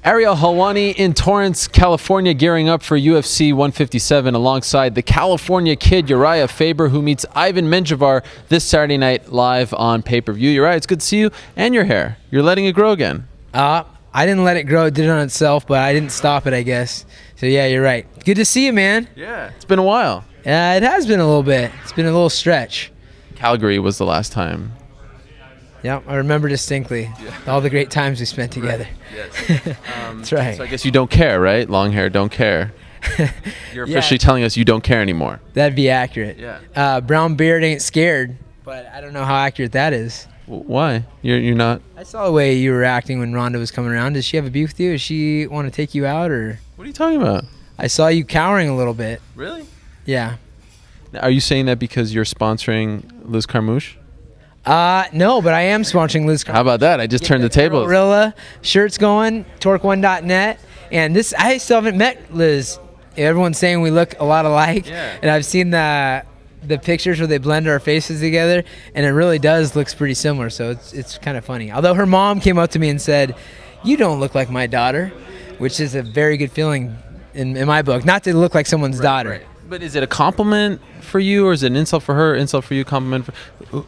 Ariel Helwani in Torrance, California, gearing up for UFC 157 alongside the California kid Urijah Faber, who meets Ivan Menjivar this Saturday night live on pay-per-view. Urijah, it's good to see you, and your hair. You're letting it grow again. I didn't let it grow. It did it on itself, but I didn't stop it, I guess. So, yeah, you're right. Good to see you, man. Yeah, it's been a while. It has been a little bit. It's been a little stretch. Calgary was the last time. Yeah, I remember distinctly all the great times we spent together. Right. Yes. That's right. So I guess you don't care, right? Long hair, don't care. You're officially telling us you don't care anymore. That'd be accurate. Yeah. Brown beard ain't scared, but I don't know how accurate that is. Why? You're not? I saw the way you were acting when Rhonda was coming around. Does she have a beef with you? Does she want to take you out, or? What are you talking about? I saw you cowering a little bit. Really? Yeah. Now, are you saying that because you're sponsoring Liz Carmouche? No, but I am sponsoring Liz Carmouche. How about that? I just turned the tables. Gorilla shirts going, torque1.net, and this I still haven't met Liz. Everyone's saying we look a lot alike, and I've seen the pictures where they blend our faces together, and it really does looks pretty similar. So it's kind of funny. Although her mom came up to me and said, "You don't look like my daughter," which is a very good feeling in my book. Not to look like someone's daughter. Right. But is it a compliment for you, or is it an insult for her, insult for you, compliment for...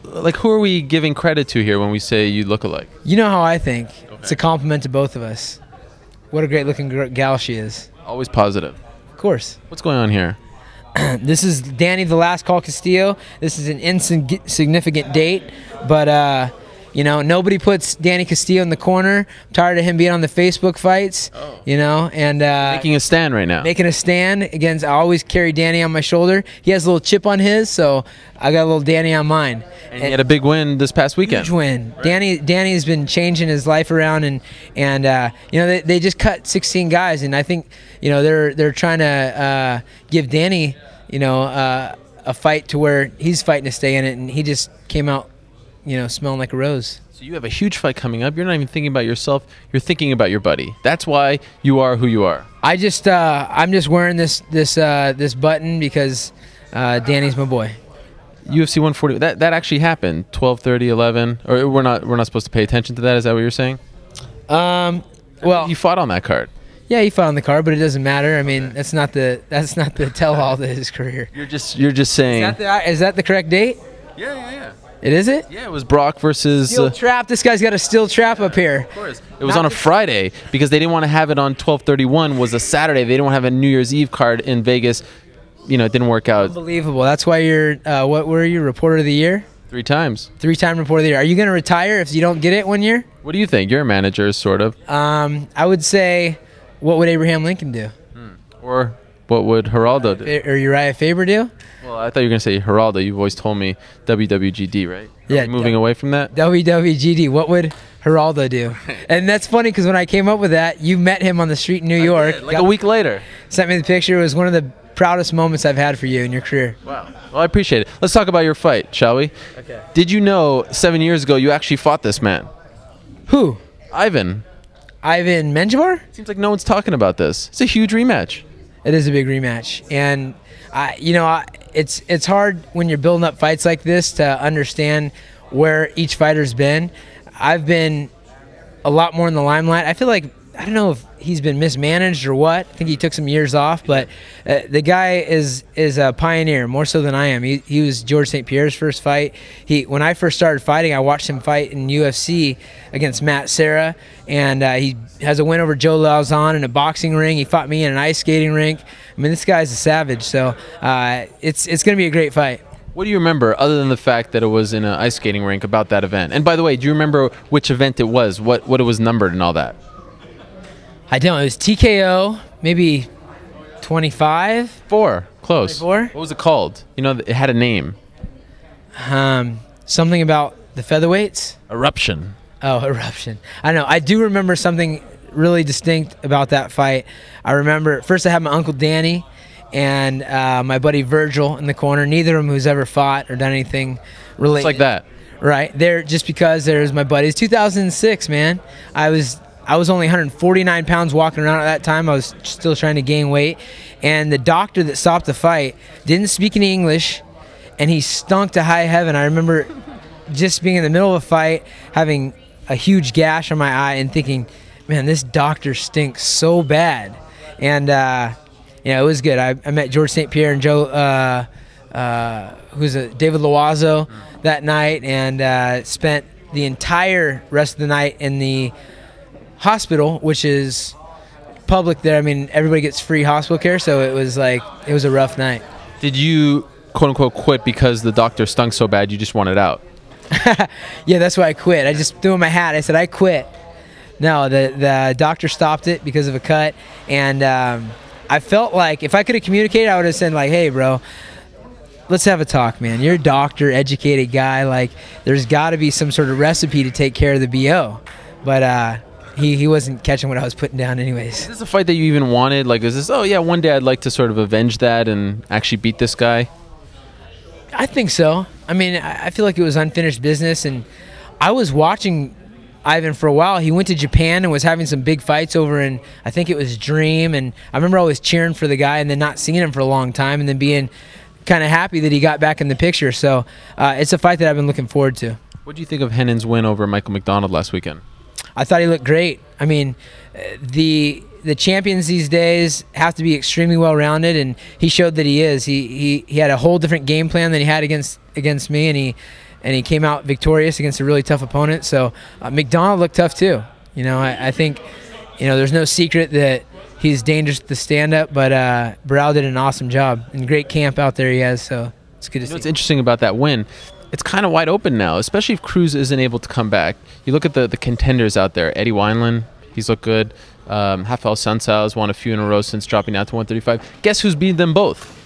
Like, who are we giving credit to here when we say you look alike? You know how I think. Okay. It's a compliment to both of us. What a great-looking gal she is. Always positive. Of course. What's going on here? This is Danny the Last Call Castillo. This is an insignificant date, but... you know, nobody puts Danny Castillo in the corner. I'm tired of him being on the Facebook fights. Oh. You know, and making a stand right now. Making a stand against. I always carry Danny on my shoulder. He has a little chip on his, so I got a little Danny on mine. And he had a big win this past weekend. Huge win. Right. Danny's been changing his life around, and you know, they just cut 16 guys, and I think, you know, they're trying to give Danny, you know, a fight to where he's fighting to stay in it, and he just came out, you know, smelling like a rose. So you have a huge fight coming up. You're not even thinking about yourself. You're thinking about your buddy. That's why you are who you are. I'm just wearing this button because Danny's my boy. UFC 140. That actually happened. 12:30, 11. Or we're not supposed to pay attention to that. Is that what you're saying? Well, you fought on that card. Yeah, he fought on the card, but it doesn't matter. I mean, that's not the tell-all to his career. You're just saying. Is that the correct date? Yeah. It is it? Yeah, it was Brock versus... Steel trap. This guy's got a steel trap up here. Of course. It was on a Friday because they didn't want to have it on 12/31 was a Saturday. They didn't want to have a New Year's Eve card in Vegas. You know, it didn't work out. Unbelievable. That's why you're... what were you? Reporter of the Year? 3 times. 3-time Reporter of the Year. Are you going to retire if you don't get it one year? What do you think? You're a manager, sort of. I would say, what would Abraham Lincoln do? Or... what would Geraldo do? Or Urijah Faber do? Well, I thought you were going to say Geraldo. You've always told me WWGD, right? Yeah. Moving away from that? WWGD. What would Geraldo do? And that's funny because when I came up with that, you met him on the street in New York. Like a week later. Sent me the picture. It was one of the proudest moments I've had for you in your career. Wow. Well, I appreciate it. Let's talk about your fight, shall we? Okay. Did you know 7 years ago you actually fought this man? Who? Ivan. Ivan Menjivar? Seems like no one's talking about this. It's a huge rematch. It is a big rematch, and it's hard when you're building up fights like this to understand where each fighter's been. I've been a lot more in the limelight. I feel like, I don't know if he's been mismanaged or what. I think he took some years off, but the guy is a pioneer, more so than I am. He was George St. Pierre's first fight. When I first started fighting, I watched him fight in UFC against Matt Serra, and he has a win over Joe Lauzon in a boxing ring. He fought me in an ice skating rink. I mean, this guy's a savage, so it's going to be a great fight. What do you remember, other than the fact that it was in an ice skating rink, about that event? And by the way, do you remember which event it was, what it was numbered and all that? I don't. It was TKO, maybe 25? 4. Close. 24? What was it called? You know, it had a name. Something about the featherweights? Eruption. Oh, Eruption. I know. I do remember something really distinct about that fight. I remember, first I had my Uncle Danny and my buddy Virgil in the corner. Neither of them who's ever fought or done anything related. Just like that. Right. Just because there's my buddies. 2006, man. I was only 149 pounds walking around at that time. I was still trying to gain weight. And the doctor that stopped the fight didn't speak any English, and he stunk to high heaven. I remember just being in the middle of a fight, having a huge gash on my eye and thinking, man, this doctor stinks so bad. And, it was good. I met George St. Pierre and Joe, David Loazo that night, and spent the entire rest of the night in the hospital, which is public there. I mean, everybody gets free hospital care, so it was a rough night. Did you, quote unquote, quit because the doctor stunk so bad you just wanted out? Yeah, that's why I quit. I just threw in my hat. I said, I quit. No, the doctor stopped it because of a cut, and I felt like if I could have communicated, I would have said, like, hey, bro, let's have a talk, man. You're a doctor, educated guy. Like, there's got to be some sort of recipe to take care of the BO. But he wasn't catching what I was putting down anyways. Is this a fight that you even wanted? Like, is this, oh, yeah, one day I'd like to sort of avenge that and actually beat this guy? I think so. I mean, I feel like it was unfinished business, and I was watching Ivan for a while. He went to Japan and was having some big fights over in, I think it was Dream, and I remember always cheering for the guy and then not seeing him for a long time and then being kind of happy that he got back in the picture. So it's a fight that I've been looking forward to. What do you think of Hennon's win over Michael McDonald last weekend? I thought he looked great. I mean, the champions these days have to be extremely well-rounded, and he showed that he is. He had a whole different game plan than he had against me, and he came out victorious against a really tough opponent. So McDonald looked tough too. I think, there's no secret that he's dangerous to stand up, but Barral did an awesome job, and great camp out there he has. So it's good to see. What's interesting about that win, it's kind of wide open now, especially if Cruz isn't able to come back. You look at the contenders out there. Eddie Wineland, he's looked good. Rafael Sansao has won a few in a row since dropping out to 135. Guess who's beat them both?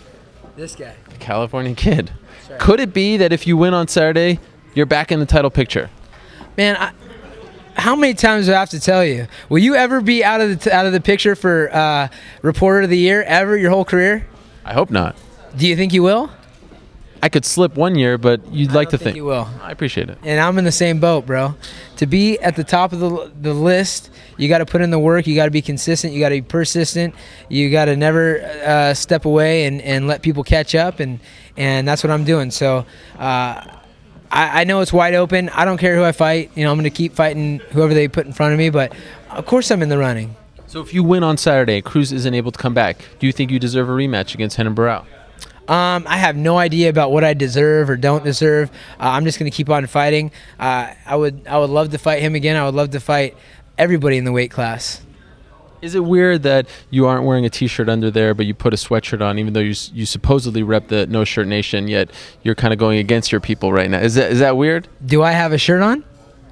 This guy. The California Kid. Right. Could it be that if you win on Saturday, you're back in the title picture? Man, how many times do I have to tell you? Will you ever be out of the picture for Reporter of the Year ever your whole career? I hope not. Do you think you will? I could slip one year, but you'd like to think you will. I appreciate it. And I'm in the same boat, bro. To be at the top of the list, you got to put in the work. You got to be consistent. You got to be persistent. You got to never step away and let people catch up. And that's what I'm doing. So I know it's wide open. I don't care who I fight. I'm going to keep fighting whoever they put in front of me. But of course I'm in the running. So if you win on Saturday, Cruz isn't able to come back, do you think you deserve a rematch against Renan Barral? I have no idea about what I deserve or don't deserve. I'm just going to keep on fighting. I would love to fight him again. I would love to fight everybody in the weight class. Is it weird that you aren't wearing a T-shirt under there, but you put a sweatshirt on, even though you supposedly rep the No Shirt Nation, yet you're kind of going against your people right now? Is that weird? Do I have a shirt on?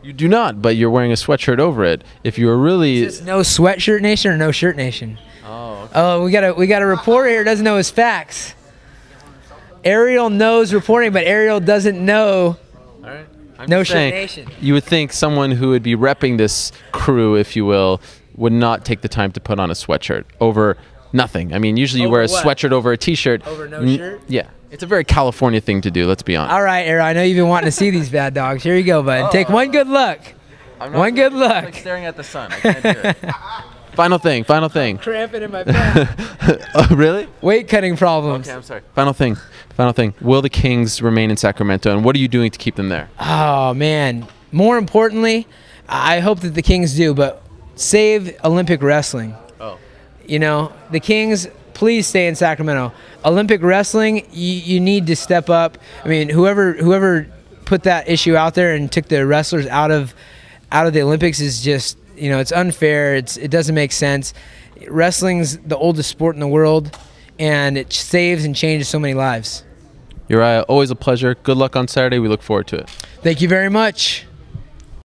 You do not, but you're wearing a sweatshirt over it. If you were really... Is this No Sweatshirt Nation or No Shirt Nation? Oh, okay. Oh, we got a reporter here who doesn't know his facts. Ariel knows reporting, but Ariel doesn't know. All right. No Shirt Nation. You would think someone who would be repping this crew, if you will, would not take the time to put on a sweatshirt over nothing. I mean, usually you wear a sweatshirt over a T-shirt. Over no shirt? Yeah. It's a very California thing to do, let's be honest. All right, Ariel, I know you've been wanting to see these bad dogs. Here you go, bud. Take one good look. One good look. I'm like staring at the sun. I can't do it. Final thing. I'm cramping in my back. Oh, really? Weight cutting problems. Okay, I'm sorry. Final thing. Will the Kings remain in Sacramento, and what are you doing to keep them there? Oh, man. More importantly, I hope that the Kings do, but save Olympic wrestling. Oh. The Kings, please stay in Sacramento. Olympic wrestling, you need to step up. I mean, whoever put that issue out there and took the wrestlers out of the Olympics is just, it's unfair. It doesn't make sense. Wrestling's the oldest sport in the world, and it saves and changes so many lives. Urijah, always a pleasure. Good luck on Saturday. We look forward to it. Thank you very much.